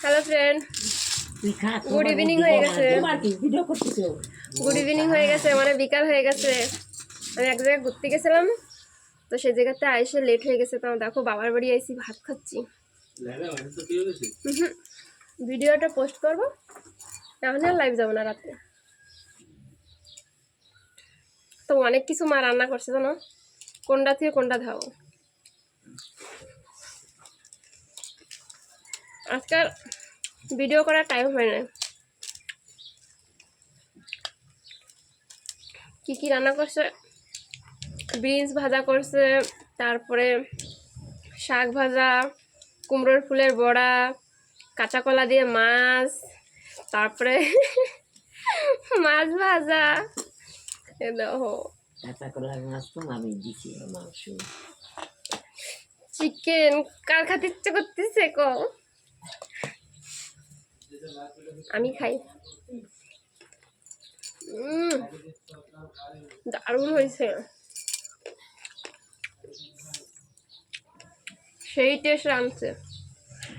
Hello friend, good evening হয়ে গেছে। Good evening হয়ে গেছে, মানে বিকাল হয়ে গেছে। আমি এক জায়গায় ঘুরতে গেছিলাম, তো সেই জায়গাতে আইসে লেট হয়ে গেছে। তো দেখো বাবার বাড়ি আইসি, ভাত খাচ্ছি। ভিডিওটা পোস্ট করবো, এখন আর লাইভ যাবো না রাতে। তো অনেক কিছু মা রান্না করছে জানো, কোনটা থেকে কোনটা ধাও। আজকাল ভিডিও করার টাইম হয় না। কি কি রান্না করছে, বিনস ভাজা করছে, তারপরে শাক ভাজা, কুমড়োর ফুলের বড়া, কাঁচা কলা দিয়ে মাছ, তারপরে মাছ ভাজা। দেখো কাঁচা কলার মাছ তো আমি দিছি, মাংস চিকেন। কার খাতে ইচ্ছে করতেছে কো? আমি খাই। দারুণ হয়েছে, সেই টেস্ট রাঁধছে।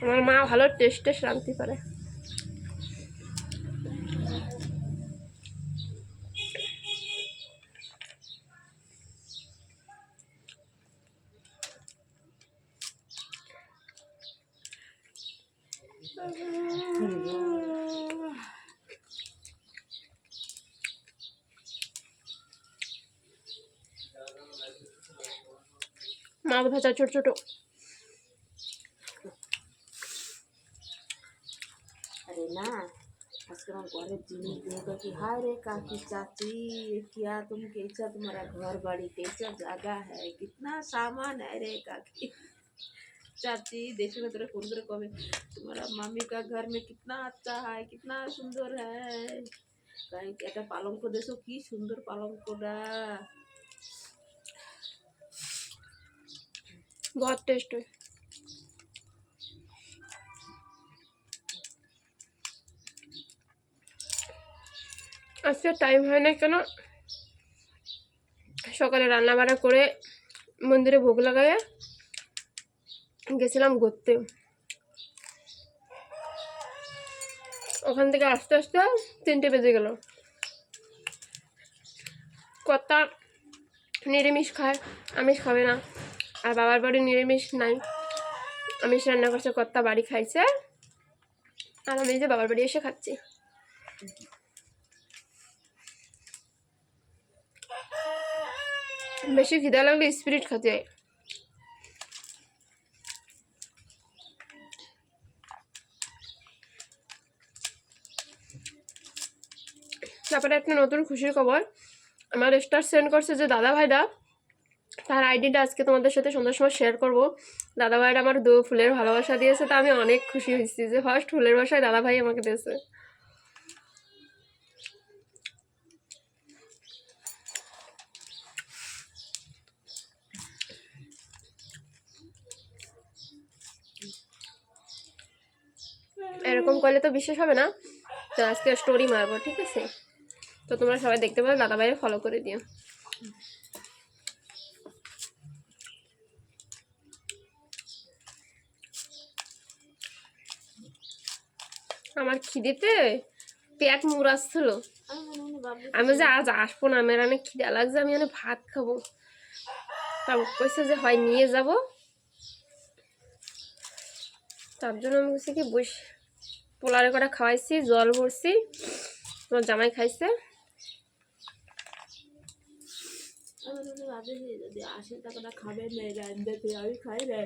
আমার মা ভালো টেস্ট রাঁধতে পারে। মাছ ভাজা ছোট ছোট। अरे ना आजकल हम घरे जिनिस देखो कि हाय रे काकी चाची क्या तुम कैसा, तुम्हारा घर बाड़ी कैसा जगह है, कितना सामान है रे काकी चाची। देखे में तेरे फोन करे कमे तुम्हारा मम्मी का घर में कितना अच्छा है, कितना सुंदर है। कहीं একটা পালঙ্ক দেখো কি সুন্দর পালঙ্কটা। बहुत टेस्ट है। আজকে টাইম হয় না কেন, সকালে রান্না বান্না করে মন্দিরে ভোগ লাগাইয়া গেছিলাম ঘুরতে। ওখান থেকে আস্তে আস্তে 3টে বেজে গেল। কর্তা নিরামিষ খায়, আমিষ খাবে না। আর বাবার বাড়ি নিরামিষ নাই, আমিষ রান্না করছে, কর্তা বাড়ি খাইছে। আর আমি যে বাবার বাড়ি এসে খাচ্ছি। বেশি খিদা লাগলে স্পিরিট খাতে হয়। তারপরে একটা নতুন খুশির খবর, আমার স্টার সেন্ড করছে যে দাদা ভাইরা, তার আইডিটা আজকে তোমাদের সাথে সন্ধ্যার সময় শেয়ার করবো। দাদা ভাইরা আমার ফুলের ভালোবাসা দিয়েছে, তা আমি অনেক খুশি হয়েছি যে ফার্স্ট ফুলের বাসায় দাদা ভাই আমাকে দিয়েছে। এরকম করলে তো বিশ্বাস হবে না, তো আজকে স্টোরি মারবো, ঠিক আছে? তো তোমরা সবাই দেখতে পাবে, দাদা ভাইয়ের ফলো করে দিও। আমার খিদেতে পেট মুড়াচ্ছিল। আমি যে আজ আসবো না, আমার অনেক খিদা লাগছে, আমি অনেক ভাত খাবো। তারপর কইছে যে হয় নিয়ে যাব, তার জন্য আমি বলছি কি বস পোলারে করে খাওয়াইছি, জল ভরছি, তোমার জামাই খাইছে। আসে টাকাটা খাবে না রান্নাতে, আমি খাই না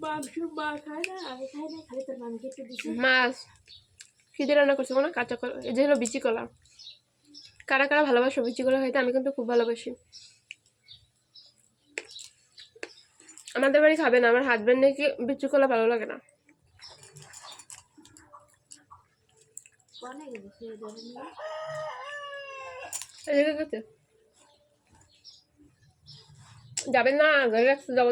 মাংস, মা খায় না, আমি খাই না, খালি তোর মামিকে একটু দিচ্ছি। মাছ খিদে রান্না করছে না, কাঁচা কলা, এই যে হলো বিচি কলা। কারা কারা ভালোবাসো বিচি কলা খাইতে? আমি কিন্তু খুব ভালোবাসি। আমাদের বাড়ি খাবে না, আমার হাজব্যান্ড নাকি বিচি কলা ভালো লাগে না। যাবেন না, ঘরে রাখতে যাবো,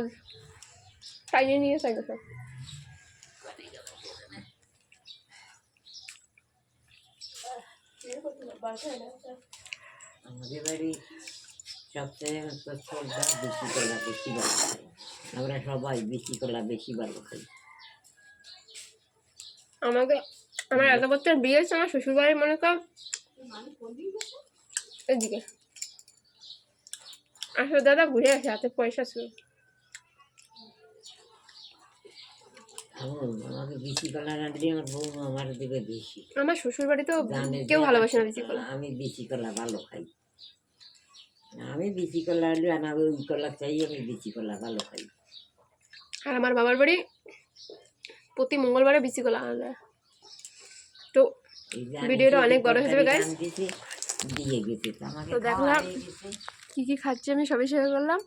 টাইনে নিয়ে গেছে। আমাদের বাড়ি সবচেয়ে ছোটটা বেশি কলা বেশি ভালো খাই, আমরা সবাই বেশি কলা বেশি ভালো খাই। আমাকে আমার এত বছর বিয়ে হয়েছে, আমার শ্বশুরবাড়ি মনে কর এদিকে। আসলে দাদা ঘুরে আসে, হাতে পয়সা ছিল। আমাকে বেশি কলা না দিলে আমার বৌমা আমার দিবে বেশি। আমার শ্বশুরবাড়ি তো জানে কেউ যে ভালোবাসে না বেশি কলা। আমি বেশি কলা ভালো খাই। আমি বেশি কলা হলে আনাবে ওই কলা চাই, আমি বেশি কলা ভালো খাই। আর আমার বাবার বাড়ি প্রতি মঙ্গলবারে বেশি কলা আনা যায়। তো এই যে আমি ভিডিওটা যে অনেক বড় হয়ে যাবে তরকারি গাইস। রাঁধতেছি, দিয়ে গেছে তো আমাকে তো খাওয়া দেখলাম হয়ে গেছে। কি কি খাচ্ছি আমি সবই শেয়ার করলাম।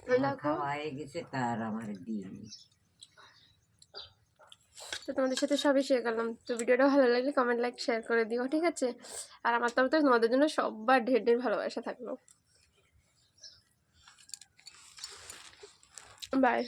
আমার দেখো খাওয়া হয়ে গেছে তার আমার দিইনি। তো তোমাদের সাথে সবই শেয়ার করলাম। তো ভিডিওটা ভালো লাগলে কমেন্ট লাইক শেয়ার করে দিও, ঠিক আছে? আর আমার তরফ থেকে তোমাদের জন্য সবার ঢের ঢের ভালোবাসা থাকলো। বাই।